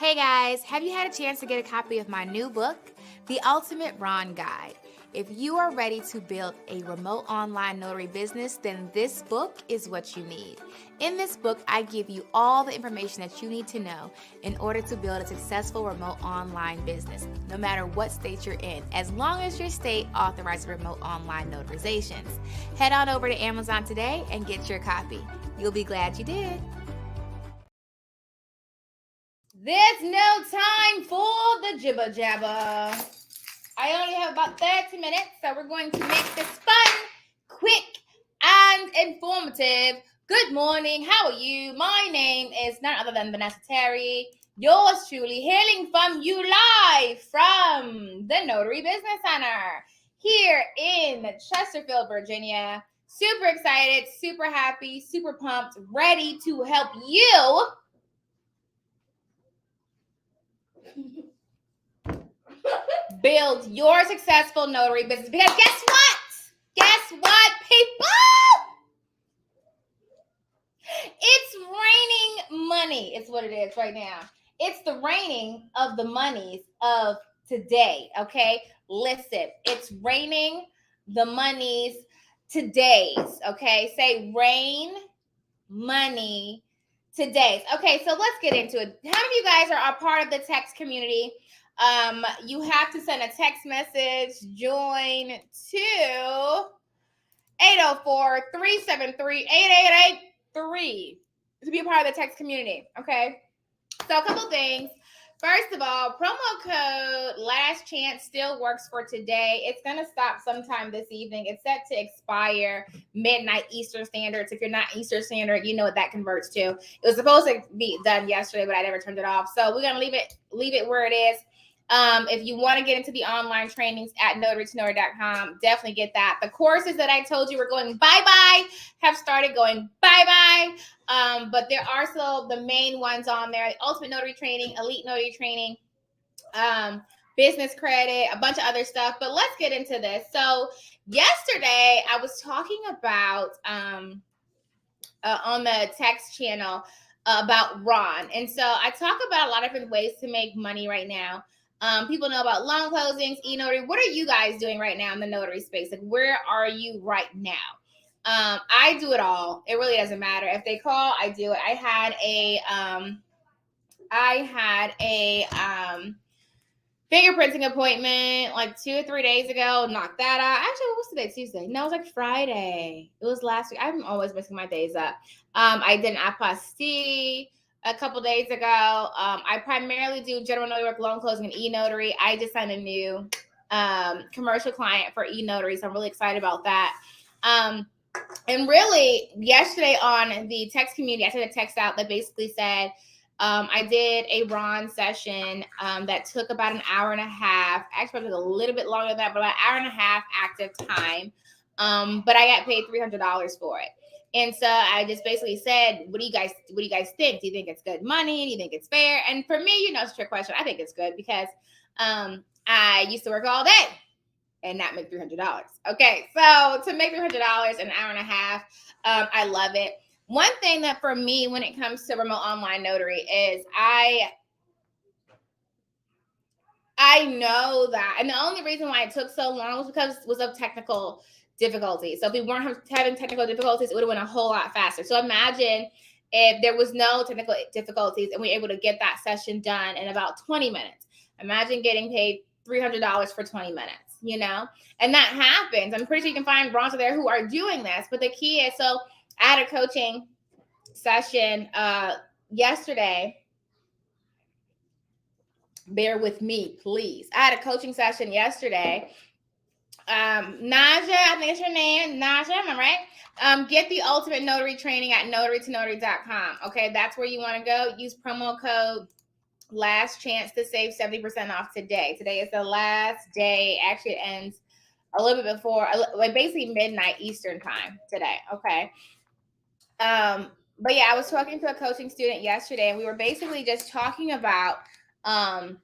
Hey guys, have you had a chance to get a copy of my new book, The Ultimate Ron Guide? If you are ready to build a remote online notary business, then this book is what you need. In this book, I give you all the information that you need to know in order to build a successful remote online business, no matter what state you're in, as long as your state authorizes remote online notarizations. Head on over to Amazon today and get your copy. You'll be glad you did. There's no time for the jibber jabber. I only have about 30 minutes, so we're going to make this fun, quick, and informative. Good morning. How are you? My name is none other than Vanessa Terry, yours truly, hailing from you live from the Notary Business Center here in Chesterfield, Virginia. Super excited, super happy, super pumped, ready to help you build your successful notary business. Because guess what? Guess what, people? It's raining money. It's what it is right now. It's the raining of the monies of today. Okay, listen. It's raining the monies today's. Okay, say rain money today's. Okay, so let's get into it. How many of you guys are a part of the text community? You have to send a text message, join to 804-373-8883 to be a part of the text community. Okay, so a couple things. First of all, promo code last chance still works for today. It's going to stop sometime this evening. It's set to expire midnight Eastern Standard. So if you're not Eastern Standard, you know what that converts to. It was supposed to be done yesterday, but I never turned it off. So we're going to leave it where it is. If you want to get into the online trainings at notarytonotary.com, definitely get that. The courses that I told you were going bye-bye have started going bye-bye. But there are still the main ones on there: the Ultimate Notary Training, Elite Notary Training, Business Credit, a bunch of other stuff. But let's get into this. So yesterday I was talking about on the text channel about Ron. And so I talk about a lot of different ways to make money right now. People know about loan closings, e-notary. What are you guys doing right now in the notary space? Like, where are you right now? I do it all. It really doesn't matter. If they call, I do it. I had a fingerprinting appointment like 2 or 3 days ago. Knocked that out. Actually, what was today? Tuesday. No, it was like Friday. It was last week. I'm always messing my days up. I did an apostille a couple days ago. I primarily do general notary work, loan closing, and e-notary. I just signed a new commercial client for e-notary, so I'm really excited about that. And really, yesterday on the text community, I sent a text out that basically said, I did a Ron session that took about an hour and a half. Actually, it was a little bit longer than that, but about an hour and a half active time. But I got paid $300 for it. And so I just basically said, what do you guys think? Do you think it's good money? Do you think it's fair? And for me, it's a trick question. I think it's good because I used to work all day and not make $300. Okay, so to make $300 an hour and a half, I love it. One thing that for me, when it comes to remote online notary, is I know that, and the only reason why it took so long was because it was of technical difficulties. So if we weren't having technical difficulties, it would have went a whole lot faster. So imagine if there was no technical difficulties and we were able to get that session done in about 20 minutes. Imagine getting paid $300 for 20 minutes. And that happens. I'm pretty sure you can find Rons there who are doing this. But the key is, so I had a coaching session yesterday. Bear with me, please. I had a coaching session yesterday. Naja, I think it's your name. Naja, am I right? Get the ultimate notary training at notarytonotary.com. Okay, that's where you want to go. Use promo code last chance to save 70% off today. Today is the last day. Actually, it ends a little bit before, like basically midnight Eastern time today. Okay. But yeah, I was talking to a coaching student yesterday, and we were basically just talking about Ron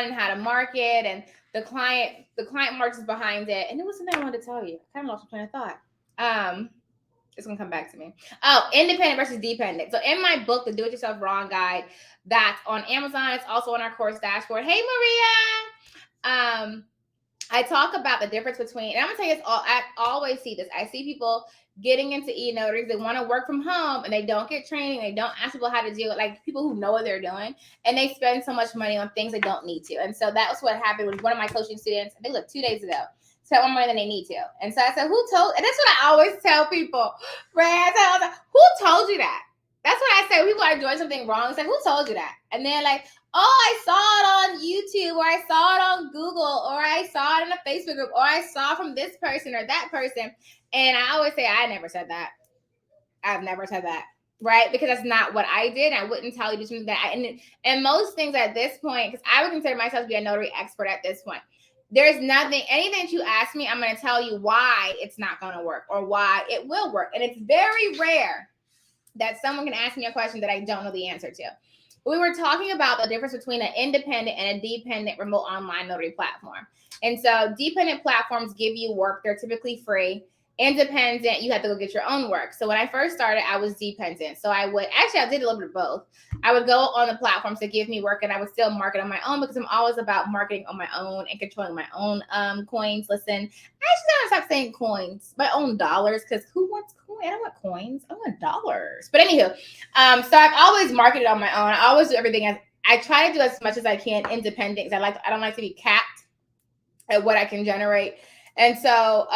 and how to market, and the client marches behind it. And it was something I wanted to tell you. I kind of lost my train of thought. It's gonna come back to me. Oh, independent versus dependent. So in my book, The Do It Yourself Wrong Guide, that's on Amazon. It's also on our course dashboard. Hey, Maria. I talk about the difference between, and I'm gonna tell you this all, I always see this. I see people getting into e-notaries. They want to work from home and they don't get training. They don't ask people how to do it. Like people who know what they're doing, and they spend so much money on things they don't need to. And so that was what happened with one of my coaching students. I think like 2 days ago. Spent more money than they need to. And so I said, who told, and that's what I always tell people, right? I tell them, who told you that? That's what I say when people are doing something wrong. It's like, who told you that? And they're like, oh, I saw it on YouTube, or I saw it on Google, or I saw it in a Facebook group, or I saw from this person or that person. And I always say, I never said that. I've never said that, right? Because that's not what I did. I wouldn't tell you to do that. And most things at this point, because I would consider myself to be a notary expert at this point. There's nothing, anything that you ask me, I'm going to tell you why it's not going to work or why it will work. And it's very rare that someone can ask me a question that I don't know the answer to. We were talking about the difference between an independent and a dependent remote online notary platform. And so dependent platforms give you work. They're typically free. Independent, you have to go get your own work. So when I first started, I was dependent. So I did a little bit of both. I would go on the platforms that give me work, and I would still market on my own because I'm always about marketing on my own and controlling my own coins. Listen, I actually gotta stop saying coins, my own dollars, because who wants coins? I don't want coins. I want dollars. But anywho, so I've always marketed on my own. I always do everything as I try to do as much as I can independent because I don't like to be capped at what I can generate. And so,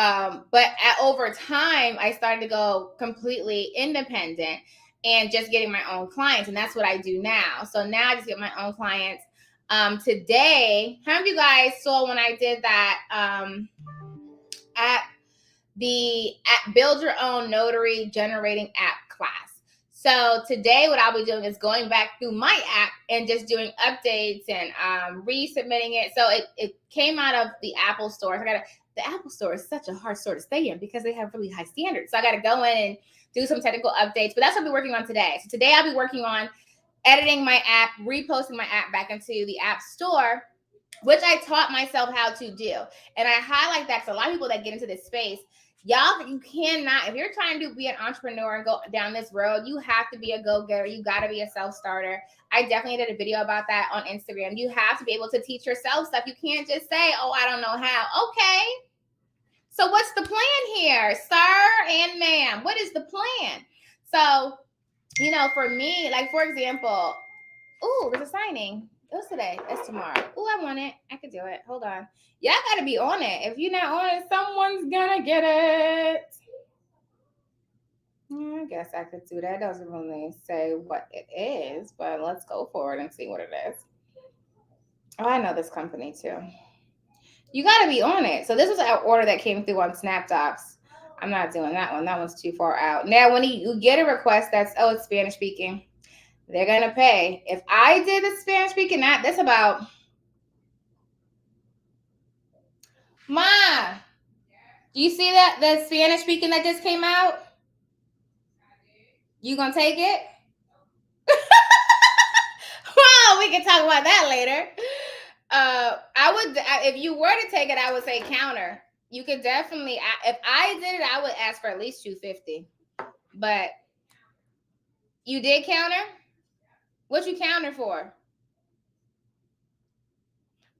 over time, I started to go completely independent and just getting my own clients. And that's what I do now. So now I just get my own clients. Today, how many of you guys saw when I did that at Build Your Own Notary Generating App class? So today what I'll be doing is going back through my app and just doing updates and resubmitting it. So it came out of the Apple store. The Apple store is such a hard store to stay in because they have really high standards. So I got to go in and do some technical updates. But that's what I'll be working on today. So today I'll be working on editing my app, reposting my app back into the App Store, which I taught myself how to do. And I highlight that because a lot of people that get into this space, y'all, you cannot, if you're trying to be an entrepreneur and go down this road, you have to be a go-getter. You got to be a self-starter. I definitely did a video about that on Instagram. You have to be able to teach yourself stuff. You can't just say, oh, I don't know how. Okay. So what's the plan here, sir and ma'am? What is the plan? So, for me, like, for example, there's a signing. What's today? It's tomorrow. I want it. I could do it. Hold on. Y'all got to be on it. If you're not on it, someone's going to get it. I guess I could do that. It doesn't really say what it is, but let's go for it and see what it is. Oh, I know this company too. You got to be on it. So this was an order that came through on SnapDocs. I'm not doing that one. That one's too far out. Now, when you get a request that's, it's Spanish speaking, they're going to pay. If I did the Spanish speaking, that's about... Ma, do you see that? The Spanish speaking that just came out? You going to take it? Well, we can talk about that later. I would, if you were to take it, I would say counter. You could definitely, if I did it, I would ask for at least $250. But you did counter? What you counter for?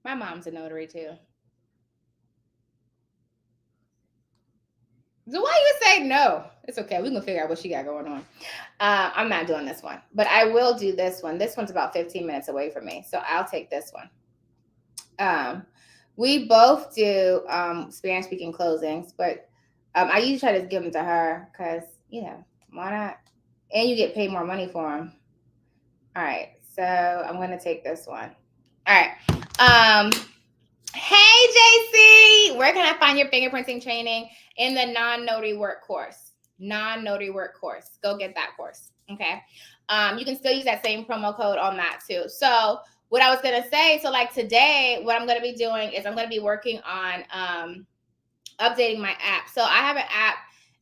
My mom's a notary too. So why you say no? It's okay. We can figure out what she got going on. I'm not doing this one, but I will do this one. This one's about 15 minutes away from me, so I'll take this one. We both do Spanish speaking closings, but I usually try to give them to her because, why not? And you get paid more money for them. All right, so I'm going to take this one. All right. Hey, JC, where can I find your fingerprinting training? In the non-notary work course. Non-notary work course. Go get that course, okay? You can still use that same promo code on that too. So what I was going to say, so like today, what I'm going to be doing is I'm going to be working on updating my app. So I have an app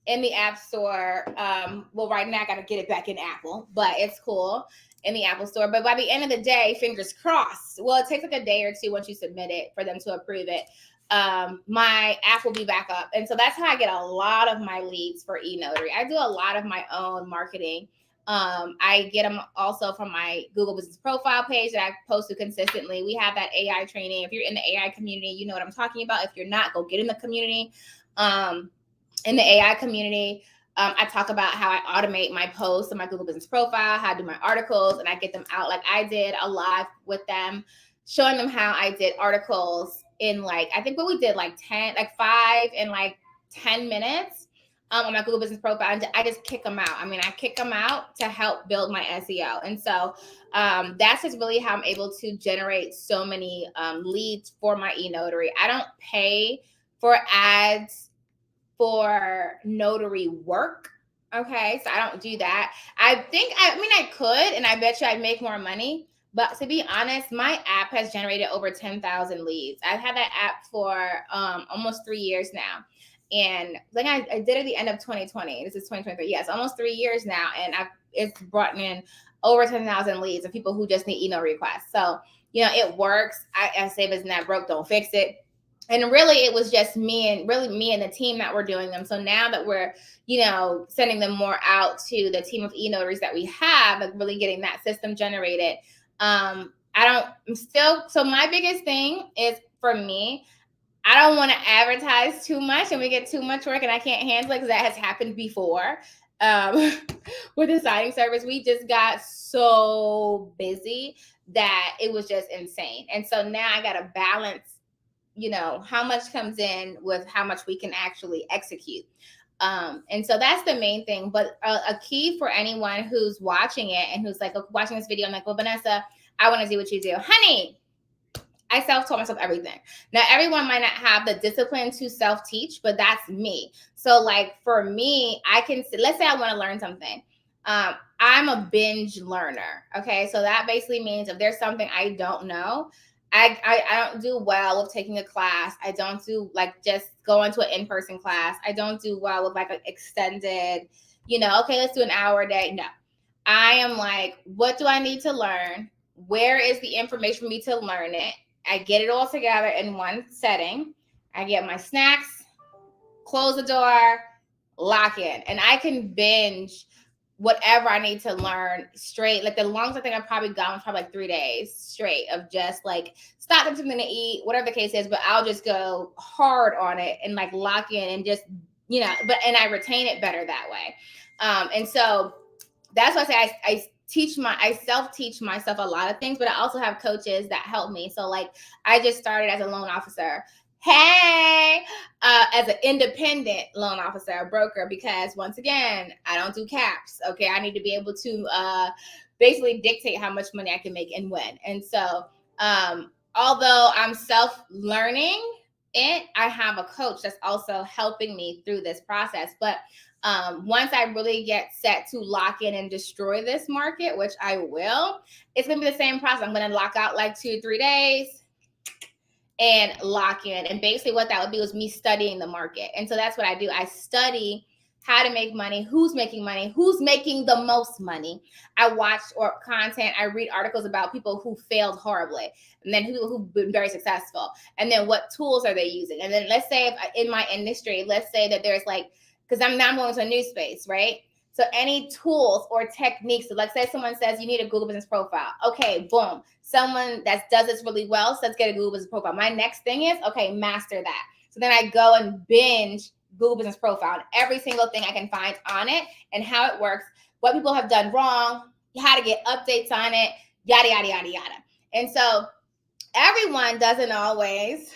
in the App Store. Right now I got to get it back in Apple, but it's cool in the Apple Store. But by the end of the day, fingers crossed. Well, it takes like a day or two once you submit it for them to approve it. my app will be back up. And so that's how I get a lot of my leads for eNotary. I do a lot of my own marketing. I get them also from my Google Business Profile page that I post to consistently. We have that AI training. If you're in the AI community, you know what I'm talking about. If you're not, go get in the community. In the AI community, I talk about how I automate my posts on my Google Business Profile, how I do my articles, and I get them out. Like I did a live with them, showing them how I did articles in I think what we did 5 and 10 minutes on my Google Business Profile. And I just kick them out. I mean, I kick them out to help build my SEO. And so that's just really how I'm able to generate so many leads for my eNotary. I don't pay for ads for notary work. Okay, so I don't do that. I could, and I bet you I'd make more money. But to be honest, my app has generated over 10,000 leads. I've had that app for almost 3 years now. And I did at the end of 2020. This is 2023. Yes, almost 3 years now. And it's brought in over 10,000 leads of people who just need email requests. So, it works. I say if it's not broke, don't fix it. And really, it was just me and the team that were doing them. So now that we're, sending them more out to the team of eNotaries that we have, really getting that system generated. So my biggest thing is for me, I don't want to advertise too much and we get too much work and I can't handle it because that has happened before. With the signing service, we just got so busy that it was just insane. And so now I got to balance how much comes in with how much we can actually execute. And so that's the main thing. But a key for anyone who's watching it and who's watching this video, I'm like, well, Vanessa, I want to do what you do. Honey, I self-taught myself everything. Now, everyone might not have the discipline to self-teach, but that's me. So for me, let's say I want to learn something. I'm a binge learner. Okay. So that basically means if there's something I don't know, I don't do well with taking a class. I don't do just going to an in-person class. I don't do well with an extended, okay, let's do an hour a day. No, I am what do I need to learn? Where is the information for me to learn it? I get it all together in one setting. I get my snacks, close the door, lock in, and I can binge whatever I need to learn straight. The longest I think I've probably gone was probably 3 days straight of just stopping something to eat, whatever the case is, but I'll just go hard on it and lock in and just, and I retain it better that way. And so that's why I say I self-teach myself a lot of things, but I also have coaches that help me. So I just started as a loan officer. Hey, as an independent loan officer, a broker, because once again, I don't do caps. Okay. I need to be able to basically dictate how much money I can make and when. And so although I'm self-learning it, I have a coach that's also helping me through this process. But once I really get set to lock in and destroy this market, which I will, it's going to be the same process. I'm going to lock out 2-3 days and lock in. And basically what that would be was me studying the market. And so that's what I do. I study how to make money, who's making the most money. I watch content, I read articles about people who failed horribly, and then people who've been very successful. And then what tools are they using? And then let's say if in my industry, let's say that there's because I'm now going to a new space, right? So any tools or techniques, so say someone says you need a Google Business Profile. Okay, boom. Someone that does this really well says get a Google Business Profile. My next thing is, okay, master that. So then I go and binge Google Business Profile and every single thing I can find on it and how it works, what people have done wrong, how to get updates on it, yada, yada, yada, yada. And so everyone doesn't always,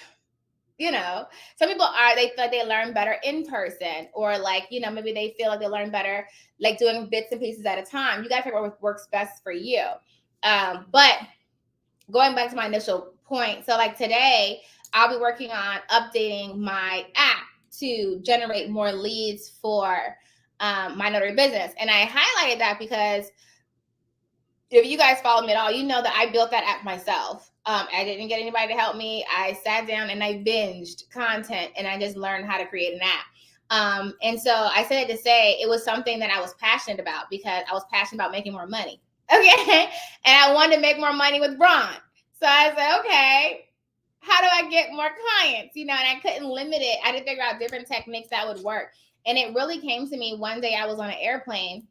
some people they feel like they learn better in person, or maybe they feel like they learn better doing bits and pieces at a time. You got to figure out what works best for you. But going back to my initial point, so today I'll be working on updating my app to generate more leads for my notary business. And I highlighted that because if you guys follow me at all, you know that I built that app myself. I didn't get anybody to help me. I sat down and I binged content and I just learned how to create an app. And so I said it to say it was something that I was passionate about because I was passionate about making more money. Okay. And I wanted to make more money with Ron. So I said, okay, how do I get more clients? And I couldn't limit it. I had to figure out different techniques that would work. And it really came to me one day. I was on an airplane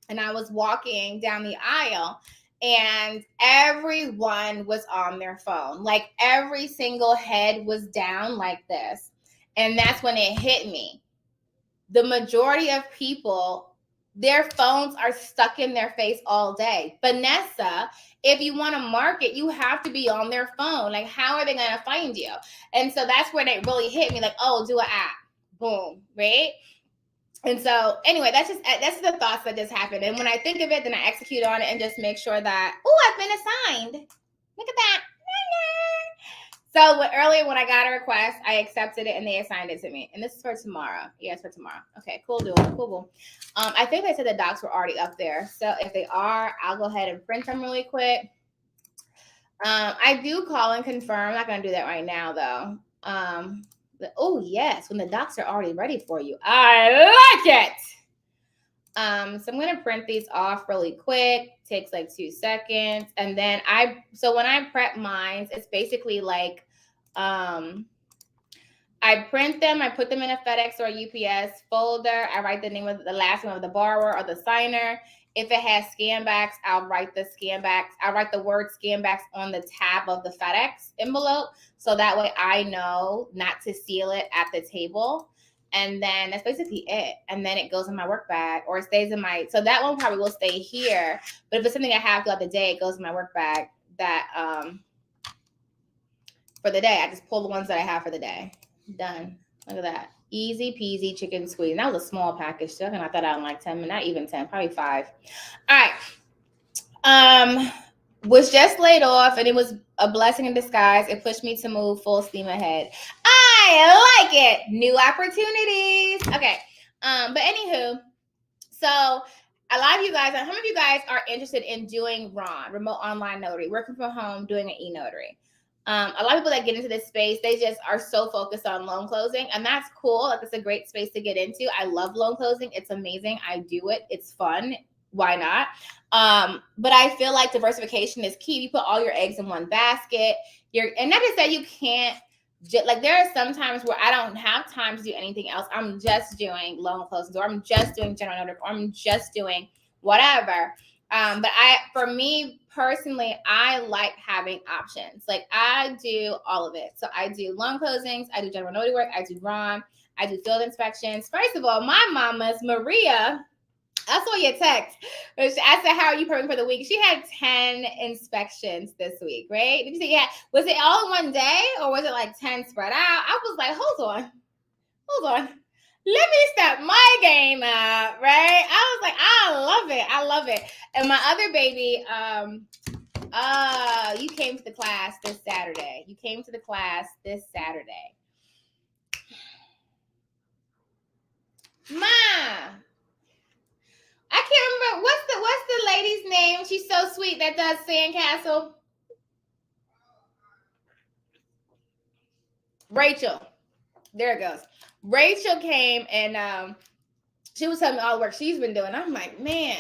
and I was walking down the aisle and everyone was on their phone. Like every single head was down like this. And that's when it hit me. The majority of people, their phones are stuck in their face all day. Vanessa, if you want to market, you have to be on their phone. Like, how are they going to find you? And so that's when it really hit me, like, oh, do an app. Boom, right? And so anyway, that's the thoughts that just happened. And when I think of it, then I execute on it and just make sure that, oh, I've been assigned. Look at that. So earlier when I got a request, I accepted it and they assigned it to me. And this is for tomorrow. Yeah, it's for tomorrow. Okay, cool, cool. I think they said the docs were already up there. So if they are, I'll go ahead and print them really quick. I do call and confirm. I'm not going to do that right now, though. Oh, yes, when the docs are already ready for you. I like it. So I'm going to print these off really quick. Takes like 2 seconds. And then when I prep mine, it's basically like, I print them, I put them in a FedEx or a UPS folder. I write the name of the last name of the borrower or the signer. If it has scan backs, I'll write the scan backs. I'll write the word scan backs on the tab of the FedEx envelope. So that way I know not to seal it at the table. And then that's basically it. And then it goes in my work bag or it stays in so that one probably will stay here. But if it's something I have throughout the day, it goes in my work bag for the day. I just pull the ones that I have for the day. Done. Look at that. Easy peasy chicken squeeze. And that was a small package too. And I thought I'd like 10, not even 10, probably 5. All right. Was just laid off and it was a blessing in disguise. It pushed me to move full steam ahead. I like it. New opportunities. Okay. But anywho, so a lot of you guys, some of you guys are interested in doing RON, remote online notary, working from home, doing an e-notary. A lot of people that get into this space, they just are so focused on loan closing, and that's cool. Like, it's a great space to get into. I love loan closing. It's amazing. I do it. It's fun. Why not? But I feel like diversification is key. You put all your eggs in one basket. And not to say you can't, like, there are some times where I don't have time to do anything else. I'm just doing loan closings, or I'm just doing general notary, or I'm just doing whatever. But for me personally, I like having options. Like, I do all of it. So I do loan closings, I do general notary work, I do RON, I do field inspections. First of all, my mama's Maria, I saw your text. I said, how are you prepping for the week? She had 10 inspections this week, right? Did you say, yeah? Was it all in one day or was it like 10 spread out? I was like, hold on. Let me step my game up, right? I was like, I love it. And my other baby, you came to the class this Saturday. Ma, I can't remember what's the lady's name. She's so sweet that does Sandcastle. Rachel. There it goes. Rachel came and she was telling me all the work she's been doing. I'm like, man,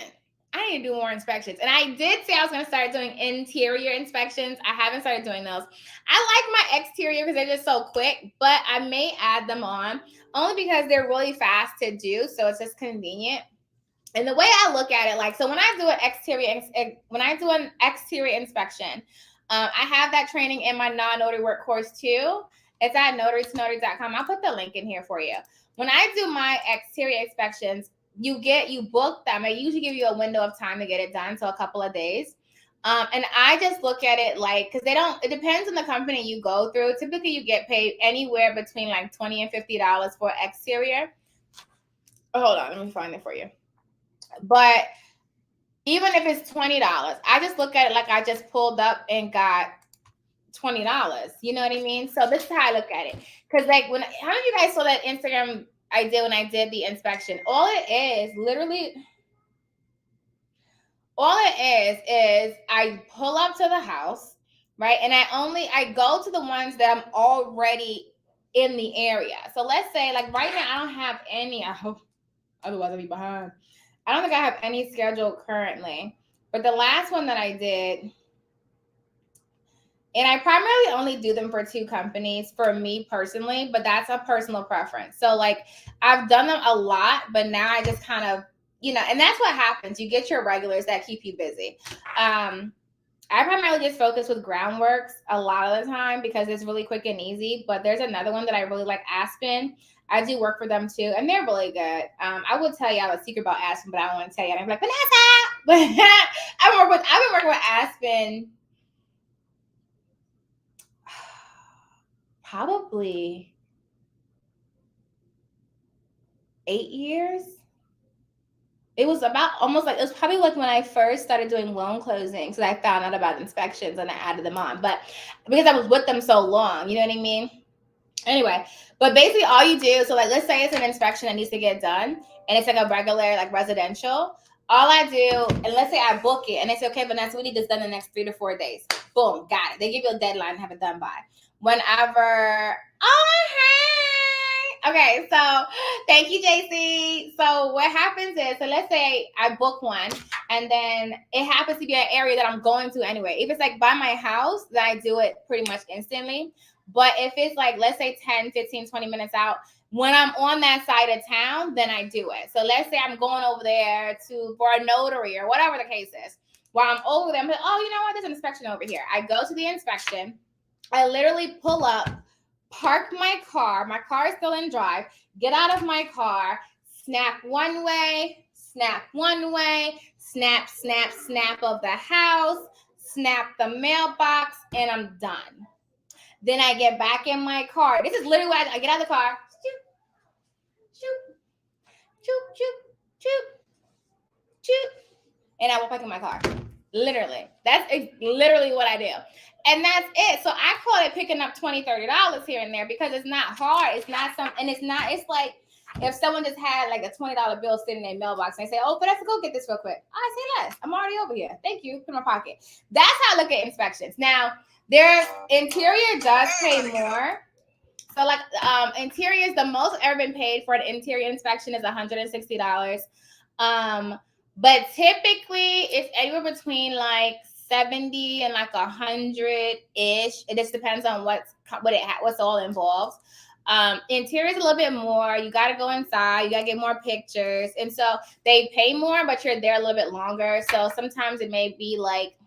I need to do more inspections. And I did say I was going to start doing interior inspections. I haven't started doing those. I like my exterior because they're just so quick, but I may add them on only because they're really fast to do. So it's just convenient. And the way I look at it, like, so when I do an exterior inspection, I have that training in my non-notary work course too. It's at notarytonotary.com. I'll put the link in here for you. When I do my exterior inspections, you book them. I usually give you a window of time to get it done, so a couple of days. And I just look at it like, because it depends on the company you go through. Typically, you get paid anywhere between like $20 and $50 for exterior. Oh, hold on, let me find it for you. But even if it's $20, I just look at it like I just pulled up and got $20. You know what I mean? So this is how I look at it. Because like, how many of you guys saw that Instagram I did when I did the inspection? All it is I pull up to the house, right? And I go to the ones that I'm already in the area. So let's say, like, right now I don't have any. I hope, otherwise I'll be behind. I don't think I have any scheduled currently. But the last one that I did, And I primarily only do them for 2 companies for me personally, but that's a personal preference. So like I've done them a lot, but now I just kind of, and that's what happens. You get your regulars that keep you busy. I primarily just focus with Groundworks a lot of the time because it's really quick and easy. But there's another one that I really like, Aspen. I do work for them too, and they're really good. I will tell y'all a secret about Aspen, but I don't want to tell you. I'm like, Vanessa! But I've been working with Aspen probably 8 years. It was probably like when I first started doing loan closings that I found out about inspections and I added them on. But because I was with them so long, you know what I mean? Anyway, but basically all you do, so like let's say it's an inspection that needs to get done and it's like a regular like residential. All I do, and let's say I book it and they say, okay, Vanessa, we need this done in the next 3 to 4 days. Boom, got it. They give you a deadline to have it done by. Whenever, okay, so thank you, JC. So what happens is, so let's say I book one and then it happens to be an area that I'm going to anyway. If it's like by my house, then I do it pretty much instantly. But if it's like, let's say 10, 15, 20 minutes out, when I'm on that side of town, then I do it. So let's say I'm going over there for a notary or whatever the case is. While I'm over there, I'm like, oh, you know what? There's an inspection over here. I go to the inspection. I literally pull up, park my car. My car is still in drive. Get out of my car, snap one way, snap one way, snap, snap, snap of the house, snap the mailbox, and I'm done. Then I get back in my car. This is literally what I get out of the car. Shoot, shoot, shoot, shoot, shoot. And I walk back in my car. Literally. That's literally what I do. And that's it. So I call it picking up $20, $30 here and there because it's not hard. It's not it's like if someone just had like a $20 bill sitting in their mailbox and they say, oh, but let's go get this real quick. I say less. I'm already over here. Thank you. Put in my pocket. That's how I look at inspections. Now, their interior does pay more. So like interiors, the most I've ever been paid for an interior inspection is $160. But typically it's anywhere between like 70 and like 100-ish. It just depends on what's all involved. Interior is a little bit more. You got to go inside. You got to get more pictures. And so they pay more, but you're there a little bit longer. So sometimes it may be like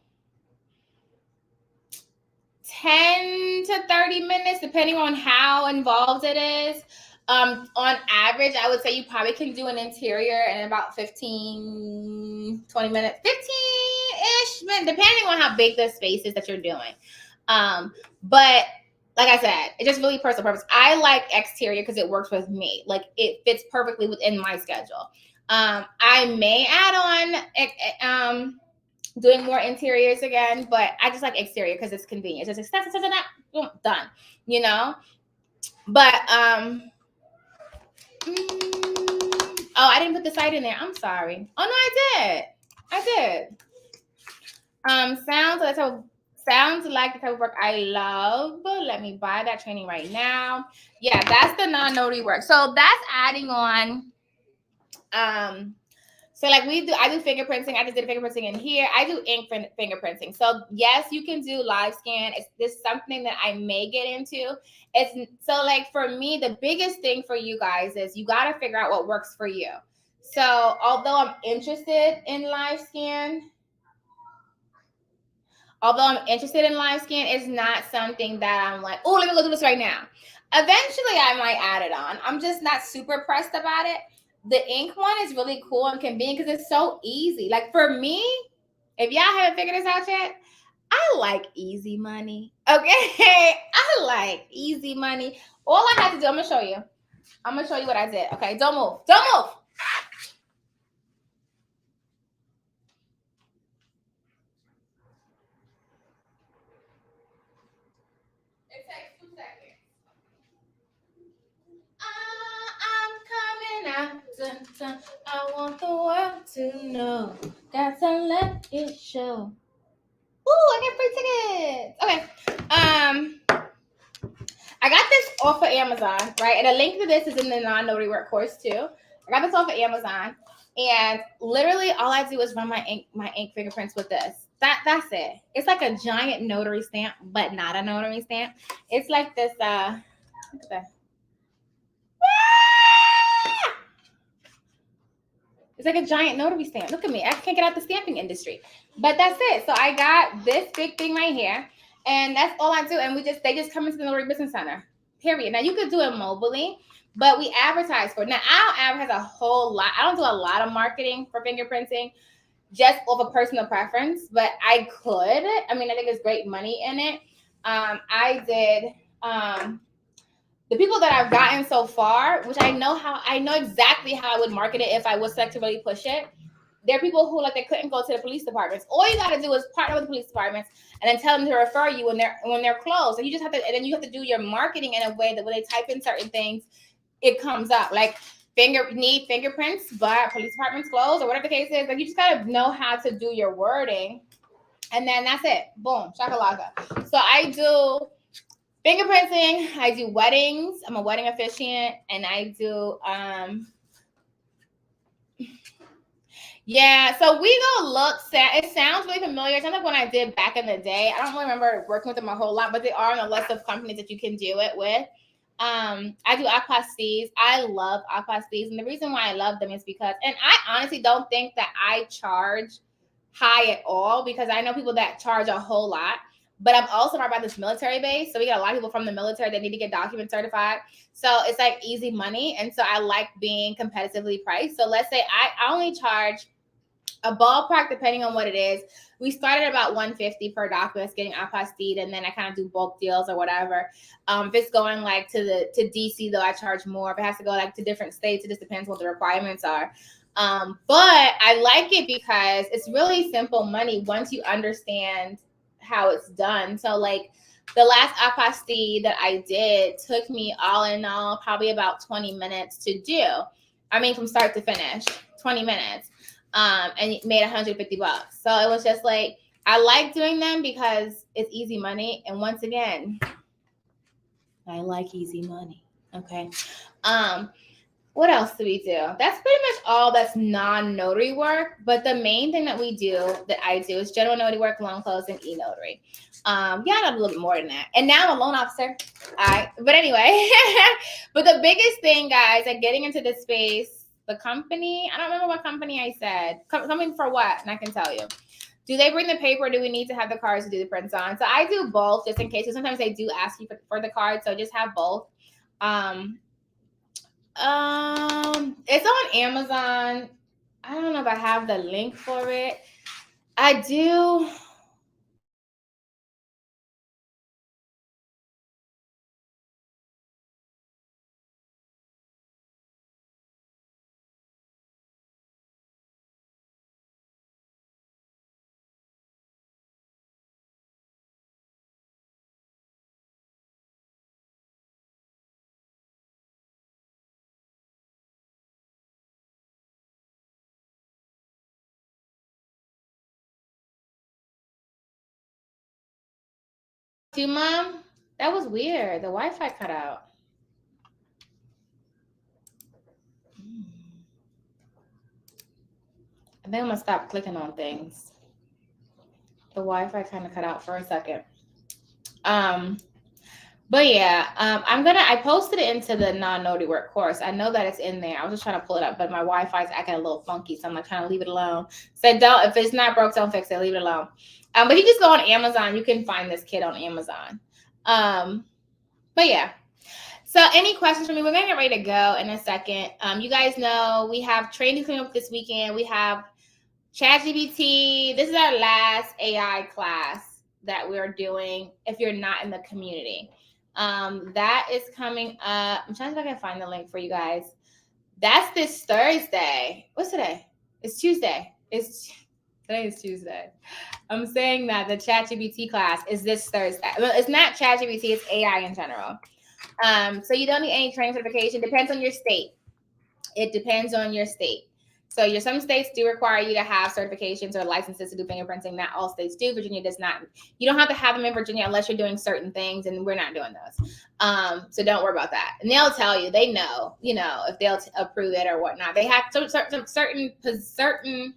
10 to 30 minutes, depending on how involved it is. On average, I would say you probably can do an interior in about 15, 20 minutes, 15-ish minutes, depending on how big the space is that you're doing. But like I said, it's just really personal purpose. I like exterior because it works with me. Like it fits perfectly within my schedule. I may add on doing more interiors again, but I just like exterior because it's convenient. It's just done, you know? But I didn't put the site in there. I'm sorry. Oh no, I did. Sounds like the type of work I love. Let me buy that training right now. Yeah, that's the non-notary work. So that's adding on. So like I do fingerprinting. I just did fingerprinting in here. I do ink fingerprinting. So yes, you can do live scan. This is something that I may get into. So like for me, the biggest thing for you guys is you got to figure out what works for you. So although I'm interested in live scan, it's not something that I'm like, oh, let me go do this right now. Eventually I might add it on. I'm just not super pressed about it. The ink one is really cool and convenient because it's so easy. Like for me, if y'all haven't figured this out yet, I like easy money. Okay. I like easy money. All I have to do, I'm going to show you. What I did. Okay. Don't move. It takes 2 seconds. I'm coming out. I want the world to know. Got to let it show. Ooh, I get free tickets. Okay. I got this off of Amazon, right? And a link to this is in the non-notary work course too. I got this off of Amazon, and literally all I do is run my ink fingerprints with this. That's it. It's like a giant notary stamp, but not a notary stamp. It's like this. It's like a giant notary stamp. Look at me. I can't get out the stamping industry. But that's it. So I got this big thing right here. And that's all I do. And they just come into the Notary Business Center. Period. Now you could do it mobily, but we advertise for it. Now I don't advertise a whole lot. I don't do a lot of marketing for fingerprinting, just off a personal preference, but I could. I mean, I think there's great money in it. I did the people that I've gotten so far, which I know exactly how I would market it if I was to really push it. There are people who they couldn't go to the police departments. All you got to do is partner with the police departments and then tell them to refer you when they're closed. And you just have to, and then you have to do your marketing in a way that when they type in certain things, it comes up like need fingerprints, but police departments closed or whatever the case is. Like you just got to know how to do your wording, and then that's it. Boom, shakalaka. So I do fingerprinting. I do weddings. I'm a wedding officiant, and I do yeah. So we go look. It sounds really familiar. It sounds like when I did back in the day. I don't really remember working with them a whole lot, but they are on a list of companies that you can do it with. I do apostilles. I love apostilles, and the reason why I love them is because, and I honestly don't think that I charge high at all, because I know people that charge a whole lot. But I'm also right by this military base, so we got a lot of people from the military that need to get document certified. So it's like easy money, and so I like being competitively priced. So let's say I only charge a ballpark, depending on what it is. We started about $150 per document getting apostille, and then I kind of do bulk deals or whatever. If it's going like to DC, though, I charge more. If it has to go like to different states, it just depends what the requirements are. But I like it because it's really simple money once you understand how it's done. So like the last apostille that I did took me all in all probably about 20 minutes to do. I mean, from start to finish, 20 minutes. And it made $150. So it was just like, I like doing them because it's easy money. And once again, I like easy money. Okay. What else do we do? That's pretty much all that's non-notary work. But the main thing that I do is general notary work, loan closing, e-notary. Yeah, I got a little bit more than that. And now I'm a loan officer. But anyway, but the biggest thing, guys, like getting into this space, the company, I don't remember what company I said. Coming for what? And I can tell you. Do they bring the paper? Or do we need to have the cards to do the prints on? So I do both just in case. So sometimes they do ask you for the card. So just have both. It's on Amazon. I don't know if I have the link for it. I do. Mom, that was weird. The Wi-Fi cut out. I think I'm gonna stop clicking on things. The Wi-Fi kind of cut out for a second. But yeah, I posted it into the non-notary work course. I know that it's in there. I was just trying to pull it up, but my Wi-Fi is acting a little funky, so I'm like trying to leave it alone. So if it's not broke, don't fix it. Leave it alone. But you just go on Amazon. You can find this kit on Amazon. But yeah. So any questions for me? We're gonna get ready to go in a second. You guys know we have training coming up this weekend. We have ChatGPT. This is our last AI class that we're doing if you're not in the community. That is coming up. I'm trying to see if I can find the link for you guys. That's this Thursday. What's today? It's Tuesday. Today is Tuesday. I'm saying that the ChatGPT class is this Thursday. Well, it's not ChatGPT, it's AI in general. So you don't need any training certification. Depends on your state. It depends on your state. So some states do require you to have certifications or licenses to do fingerprinting. Not all states do. Virginia does not. You don't have to have them in Virginia unless you're doing certain things, and we're not doing those. So don't worry about that. And they'll tell you. They know, if they'll approve it or whatnot. They have certain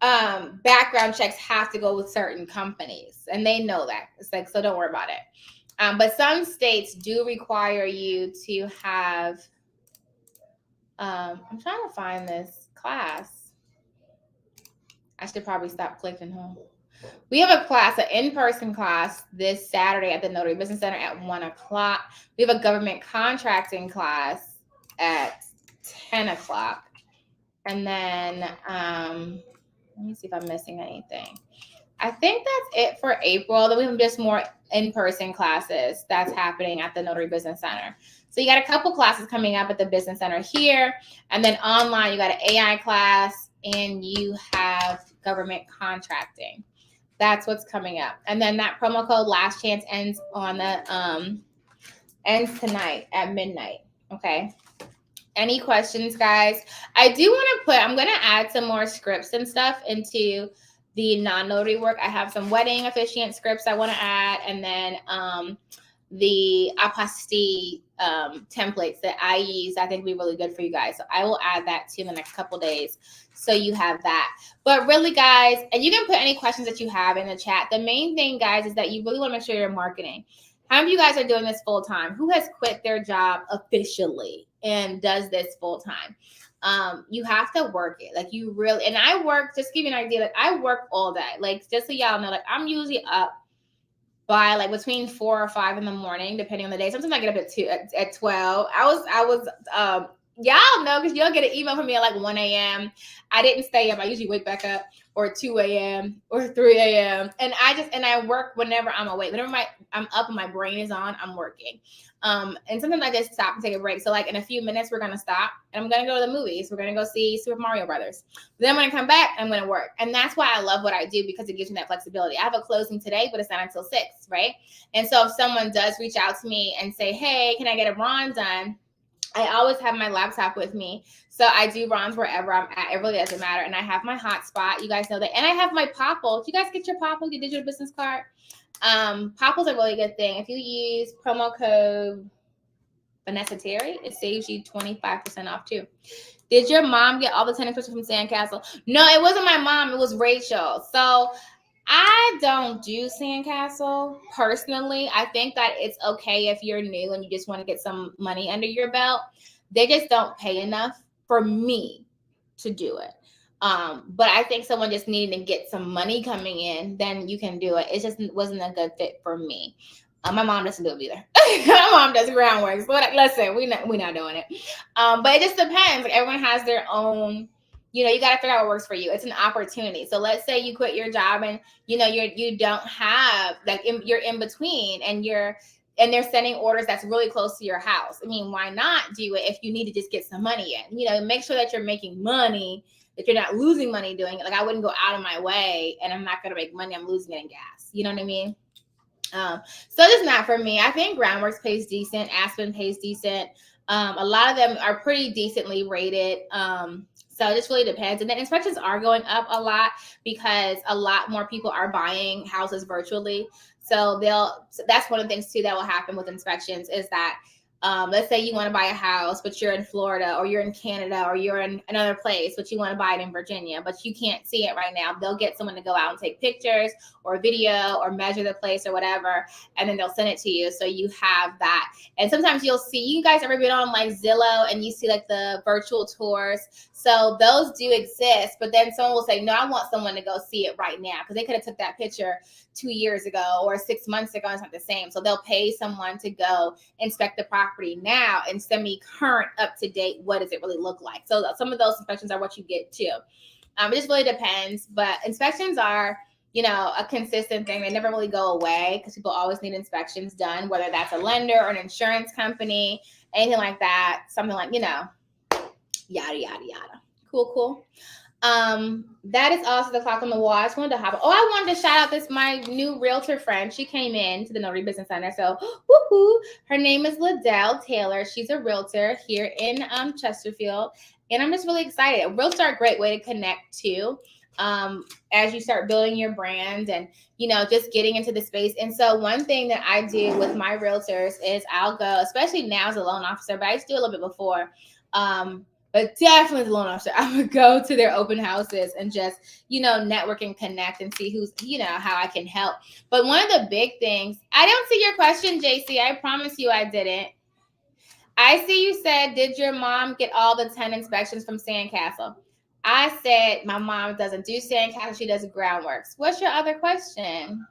background checks have to go with certain companies, and they know that. It's like, so don't worry about it. But some states do require you to have, I'm trying to find this class. I should probably stop clicking home. We have a class, an in-person class this Saturday at the Notary Business Center at 1 o'clock. We have a government contracting class at 10 o'clock. And then, let me see if I'm missing anything. I think that's it for April. Then we have just more in-person classes that's happening at the Notary Business Center. So you got a couple classes coming up at the Business Center here. And then online, you got an AI class and you have government contracting. That's what's coming up. And then that promo code Last Chance ends on the ends tonight at midnight. Okay. Any questions, guys? I do want to I'm going to add some more scripts and stuff into the non-notary work. I have some wedding officiant scripts I want to add, and then the Apostille templates that I use, I think will be really good for you guys. So I will add that to in the next couple days, so you have that. But really, guys, and you can put any questions that you have in the chat. The main thing, guys, is that you really want to make sure you're marketing. How many of you guys are doing this full time? Who has quit their job officially and does this full time? You have to work it. Like, you really, and I work, just to give you an idea, like I work all day. Like, just so y'all know, like I'm usually up by like between 4 or 5 in the morning, depending on the day. Sometimes I get up at 12. I was y'all know, because you'll get an email from me at like 1 a.m. I didn't stay up. I usually wake back up, or 2 a.m. or 3 a.m. And I work whenever I'm awake. Whenever I'm up and my brain is on, I'm working. And sometimes I just stop and take a break. So like in a few minutes, we're going to stop and I'm going to go to the movies. We're going to go see Super Mario Brothers. Then I'm going to come back and I'm going to work. And that's why I love what I do, because it gives me that flexibility. I have a closing today, but it's not until 6, right? And so if someone does reach out to me and say, hey, can I get a bronze done? I always have my laptop with me. So I do bronze wherever I'm at. It really doesn't matter. And I have my hotspot. You guys know that. And I have my Popple. Did you guys get your Popple, your digital business card? Popple's a really good thing. If you use promo code Vanessa Terry, it saves you 25% off too. Did your mom get all the tennis pictures from Sandcastle? No, it wasn't my mom. It was Rachel. So I don't do Sandcastle personally. I think that it's okay if you're new and you just want to get some money under your belt. They just don't pay enough for me to do it. But I think someone just needing to get some money coming in, then you can do it. It just wasn't a good fit for me. My mom doesn't do it either. My mom does groundwork. So listen, we're not doing it. But it just depends. Like, everyone has their own, you got to figure out what works for you. It's an opportunity. So let's say you quit your job and you don't have, like, you're in between and they're sending orders that's really close to your house. I mean, why not do it if you need to just get some money in? Make sure that you're making money, that you're not losing money doing it. Like, I wouldn't go out of my way and I'm not going to make money. I'm losing it in gas. You know what I mean? So it's not for me. I think Groundworks pays decent. Aspen pays decent. A lot of them are pretty decently rated. So it just really depends. And then inspections are going up a lot because a lot more people are buying houses virtually. So that's one of the things too that will happen with inspections is that let's say you want to buy a house, but you're in Florida or you're in Canada or you're in another place, but you want to buy it in Virginia, but you can't see it right now. They'll get someone to go out and take pictures or video or measure the place or whatever, and then they'll send it to you. So you have that. And sometimes you'll see, you guys ever been on like Zillow and you see like the virtual tours? So those do exist, but then someone will say, no, I want someone to go see it right now because they could have took that picture 2 years ago or 6 months ago. It's not the same. So they'll pay someone to go inspect the property now and send me current, up to date, what does it really look like? So some of those inspections are what you get too. It just really depends, but inspections are, a consistent thing. They never really go away because people always need inspections done, whether that's a lender or an insurance company, anything like that, something like, yada, yada, yada. Cool. That is also the clock on the wall. I just wanted to I wanted to shout out my new realtor friend. She came in to the Notary Business Center. So woohoo. Her name is Liddell Taylor. She's a realtor here in Chesterfield. And I'm just really excited. Realtors are a great way to connect too. As you start building your brand and, just getting into the space. And so one thing that I do with my realtors is I'll go, especially now as a loan officer, but I used to do a little bit before, but definitely the loan officer. I would go to their open houses and just, network and connect and see who's, how I can help. But one of the big things, I don't see your question, JC. I promise you I didn't. I see you said, did your mom get all the 10 inspections from Sandcastle? I said my mom doesn't do Sandcastle. She does groundworks. What's your other question?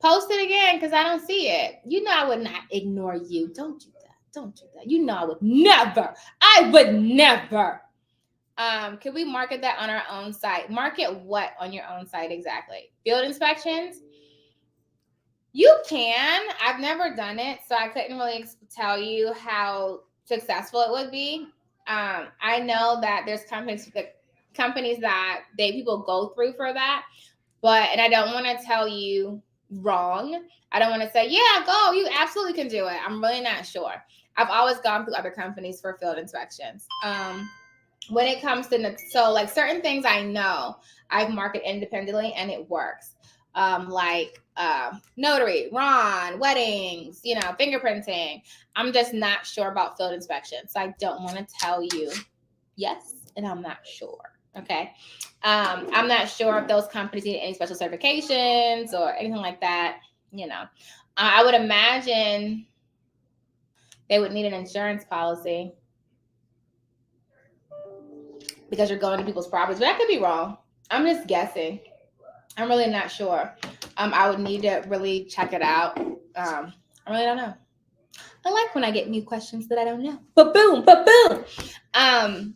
Post it again because I don't see it. I would not ignore you. Don't do that. Don't do that. I would never. I would never. Can we market that on our own site? Market what on your own site exactly? Field inspections? You can. I've never done it, so I couldn't really tell you how successful it would be. I know that there's companies that people go through for that, and I don't want to tell you wrong. I don't want to say, yeah, go. You absolutely can do it. I'm really not sure. I've always gone through other companies for field inspections. When it comes to certain things, I know I've marketed independently and it works. Notary, Ron, weddings, fingerprinting. I'm just not sure about field inspections. So I don't want to tell you yes, and I'm not sure. Okay. I'm not sure if those companies need any special certifications or anything like that. I would imagine they would need an insurance policy because you're going to people's properties, but I could be wrong. I'm just guessing. I'm really not sure. I would need to really check it out. I really don't know. I like when I get new questions that I don't know. Ba-boom, ba-boom.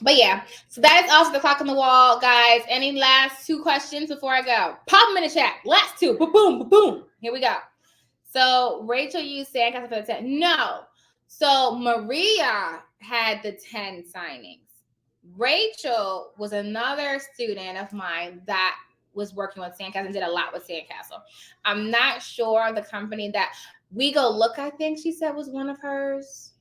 But yeah, so that is also the clock on the wall, guys. Any last 2 questions before I go? Pop them in the chat. Last 2. Ba-boom, ba-boom. Here we go. So Rachel used Sandcastle for the 10. No. So Maria had the 10 signings. Rachel was another student of mine that was working with Sandcastle and did a lot with Sandcastle. I'm not sure the company that We Go Look, I think she said was one of hers.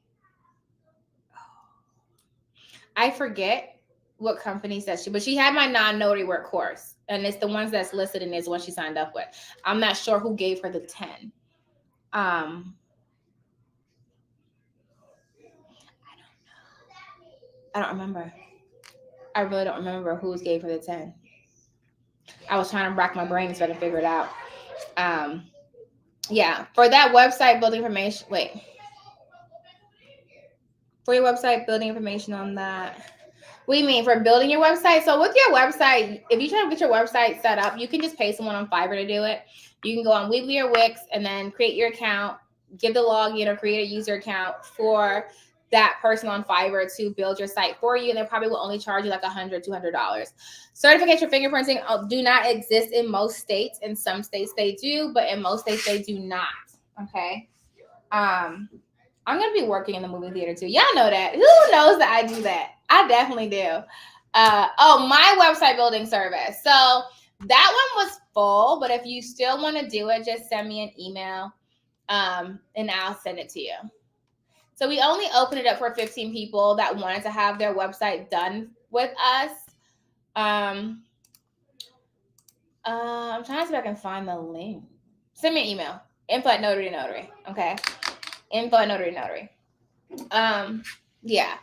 I forget what company said but she had my non-notary work course, and it's the ones that's listed and is the one she signed up with. I'm not sure who gave her the 10. I don't remember. I really don't remember who gave her the 10. I was trying to rack my brain so I could figure it out. Yeah, for that website building information. Wait. For your website building information on that. What do you mean for building your website? So with your website, if you try to get your website set up, you can just pay someone on Fiverr to do it. You can go on Weebly or Wix and then create your account, give the login or create a user account for that person on Fiverr to build your site for you. And they probably will only charge you like $100, $200. Certification fingerprinting do not exist in most states. In some states they do, but in most states they do not. Okay. I'm going to be working in the movie theater too. Y'all know that. Who knows that I do that? I definitely do. My website building service. So that one was full, but if you still want to do it, just send me an email and I'll send it to you. So we only opened it up for 15 people that wanted to have their website done with us. I'm trying to see if I can find the link. Send me an email. info@notary. Okay. info@notary. Yeah.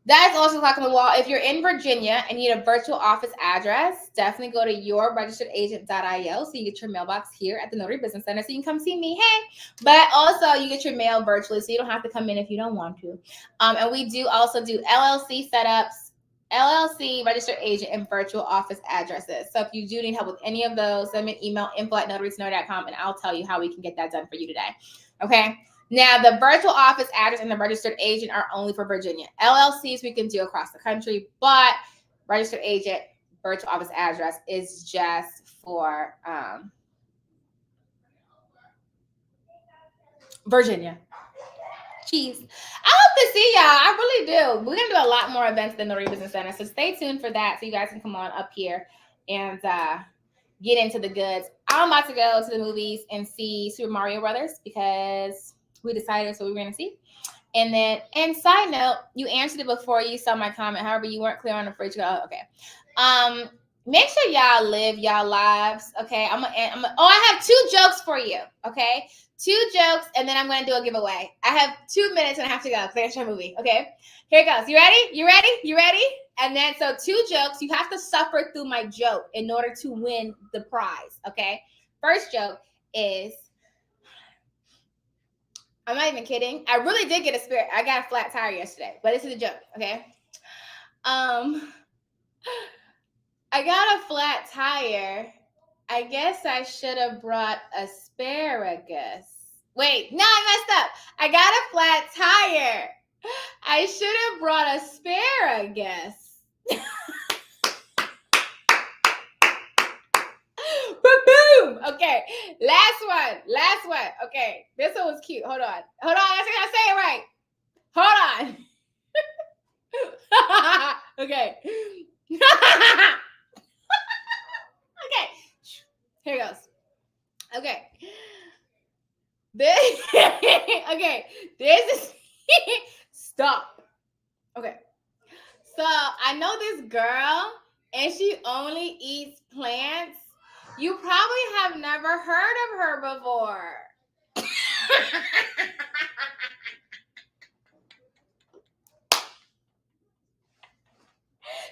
That's also clock on the wall. If you're in Virginia and you need a virtual office address, definitely go to yourregisteredagent.io so you get your mailbox here at the Notary Business Center so you can come see me. Hey, but also you get your mail virtually so you don't have to come in if you don't want to. And we do also do LLC setups, LLC, registered agent, and virtual office addresses. So if you do need help with any of those, send me an email, info@notarysnotary.com, and I'll tell you how we can get that done for you today. Okay. Now, the virtual office address and the registered agent are only for Virginia. LLCs we can do across the country, but registered agent, virtual office address is just for Virginia. Jeez. I hope to see y'all. I really do. We're going to do a lot more events than the Notary Business Center, so stay tuned for that so you guys can come on up here and get into the goods. I'm about to go to the movies and see Super Mario Brothers because we decided that's what we were going to see. And side note, you answered it before you saw my comment. However, you weren't clear on the phrase. Okay. make sure y'all live y'all lives. Okay. I have 2 jokes for you. Okay. 2 jokes, and then I'm going to do a giveaway. I have 2 minutes and I have to go. Finish our movie. Okay. Here it goes. You ready? You ready? You ready? And then, so 2 jokes. You have to suffer through my joke in order to win the prize. Okay. First joke is, I'm not even kidding. I really did get a spirit. I got a flat tire yesterday, but this is a joke. Okay. I got a flat tire. I guess I should have brought asparagus. Wait, no, I messed up. I got a flat tire. I should have brought asparagus. Boom. Okay, last one. Okay, this one was cute. Hold on. I think I say it right. Hold on. Okay. Okay, here goes. Okay. This is stop. Okay. So I know this girl and she only eats plants. You probably have never heard of her before.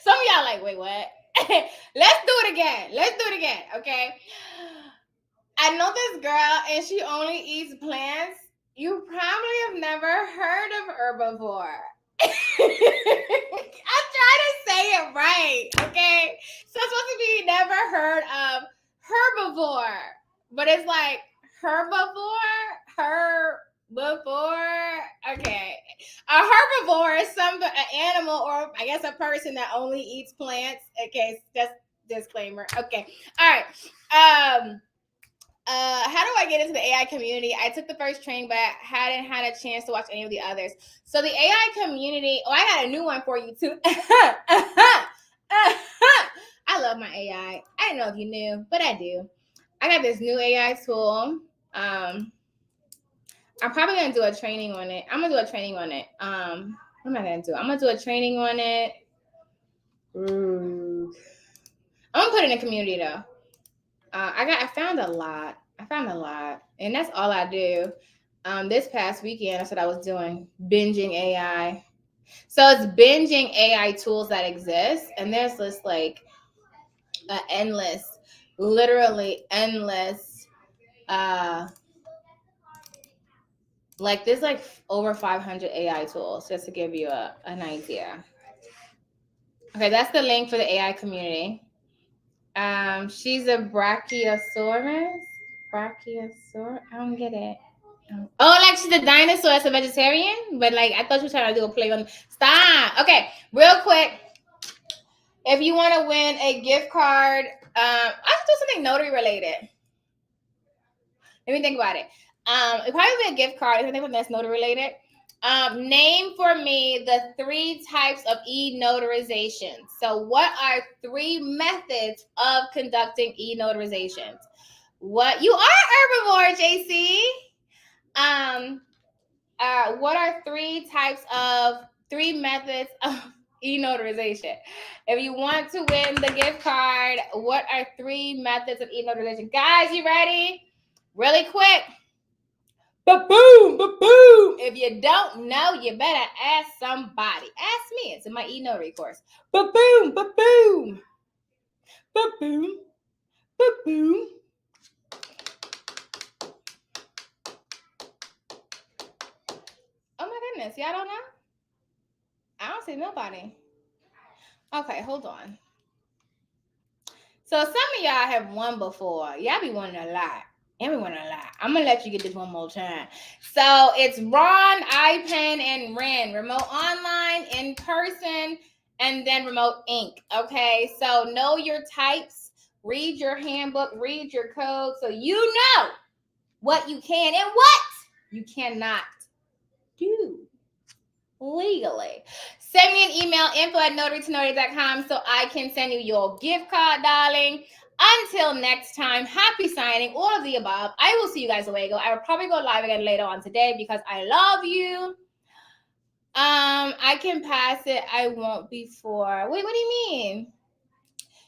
Some of y'all like, wait, what? Let's do it again. Okay. I know this girl and she only eats plants. You probably have never heard of her before. I'm trying to say it right, okay? So it's supposed to be never heard of herbivore, but it's like herbivore. Okay, a herbivore is an animal, or I guess a person that only eats plants. Okay, just disclaimer. Okay, all right. How do I get into the AI community? I took the first training, but I hadn't had a chance to watch any of the others. So the AI community, I got a new one for you too. I love my AI. I don't know if you knew, but I do. I got this new AI tool. I'm probably gonna do a training on it. What am I gonna do? I'm gonna do a training on it. I'm gonna put it in the community though. I found a lot, and that's all I do. This past weekend, that's what I was doing, binging AI. So it's binging AI tools that exist, and there's this like literally endless. Like there's like over 500 AI tools, just to give you an idea. Okay, that's the link for the AI community. She's a brachiosaurus. Brachiosaur? I don't get it. Oh, like she's a dinosaur as a vegetarian? But like I thought you were trying to do a play on. Stop. Okay, real quick. If you want to win a gift card, I should do something notary related. Let me think about it. It probably be a gift card. Anything that's notary related. Name for me the 3 types of e-notarization. So what are 3 methods of conducting e-notarizations? What you are herbivore, JC. What are 3 methods of e-notarization? If you want to win the gift card, what are 3 methods of e-notarization? Guys, you ready? Really quick. Ba-boom, ba-boom. If you don't know, you better ask somebody. Ask me. It's in my e-notary course. Ba-boom, ba-boom. Ba-boom, ba-boom. Oh my goodness, y'all don't know? I don't see nobody. Okay, hold on. So some of y'all have won before. Y'all be winning a lot. Everyone a lot. I'm gonna let you get this one more time. So it's Ron, iPen, and Ren. Remote online, in person, and then remote ink. Okay, so know your types, read your handbook, read your code, so you know what you can and what you cannot do legally. Send me an email, info@notarytonotary.com, so I can send you your gift card, darling. Until next time, happy signing, all of the above. I will see you guys away. I will probably go live again later on today because I love you. I can pass it. I won't before. Wait, what do you mean?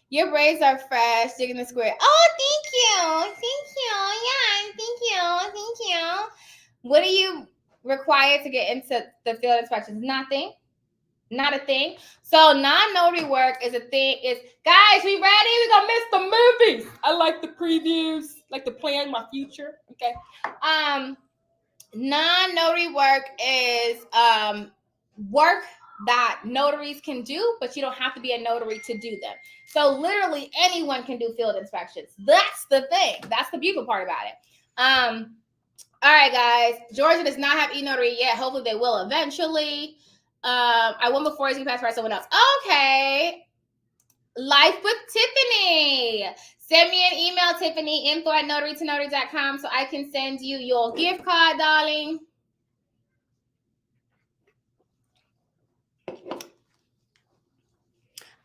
Your braids are fresh, digging the square. Oh, thank you. Thank you. Yeah, thank you. Thank you. What are you required to get into the field inspections? Nothing. Not a thing. So non-notary work is a thing. Is guys, we ready? We gonna miss the movies. I like the previews, like to plan my future. Okay. Non-notary work is work that notaries can do, but you don't have to be a notary to do them. So literally anyone can do field inspections. That's the thing. That's the beautiful part about it. All right, guys. Georgia does not have e-notary yet. Hopefully they will eventually. I won before it's passed by someone else. Okay. Life with Tiffany. Send me an email, Tiffany, info@notarytonotary.com so I can send you your gift card, darling.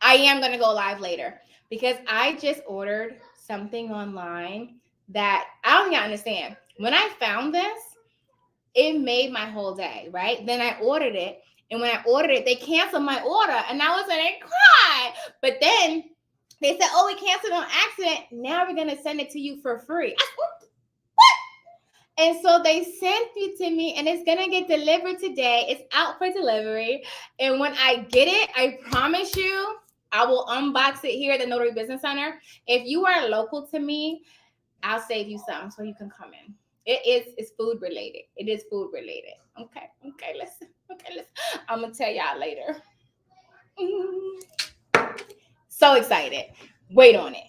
I am going to go live later because I just ordered something online that I don't even understand. When I found this, it made my whole day, right? Then I ordered it. And when I ordered it, they canceled my order. And I was like, I cried. But then they said, oh, we canceled on accident. Now we're going to send it to you for free. What? And so they sent it to me and it's going to get delivered today. It's out for delivery. And when I get it, I promise you, I will unbox it here at the Notary Business Center. If you are local to me, I'll save you some so you can come in. It's food related. It is food related. Okay, listen. I'm gonna tell y'all later. So excited. Wait on it.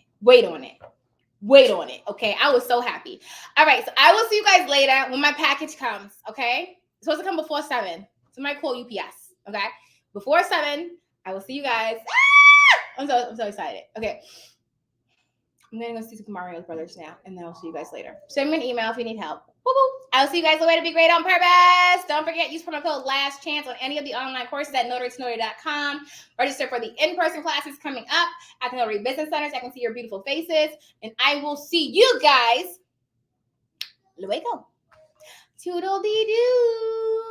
Okay, I was so happy. All right, so I will see you guys later when my package comes. Okay, it's supposed to come before 7. Somebody call UPS. Okay, before 7, I will see you guys. I'm so excited. Okay. I'm going to go see Super Mario Brothers now, and then I'll see you guys later. Send me an email if you need help. Woo-hoo. I'll see you guys later. Be great on purpose. Don't forget, use promo code LAST CHANCE on any of the online courses at notarytonotary.com. Register for the in-person classes coming up at the Notary Business Center so I can see your beautiful faces. And I will see you guys luego. Toodle-dee-doo.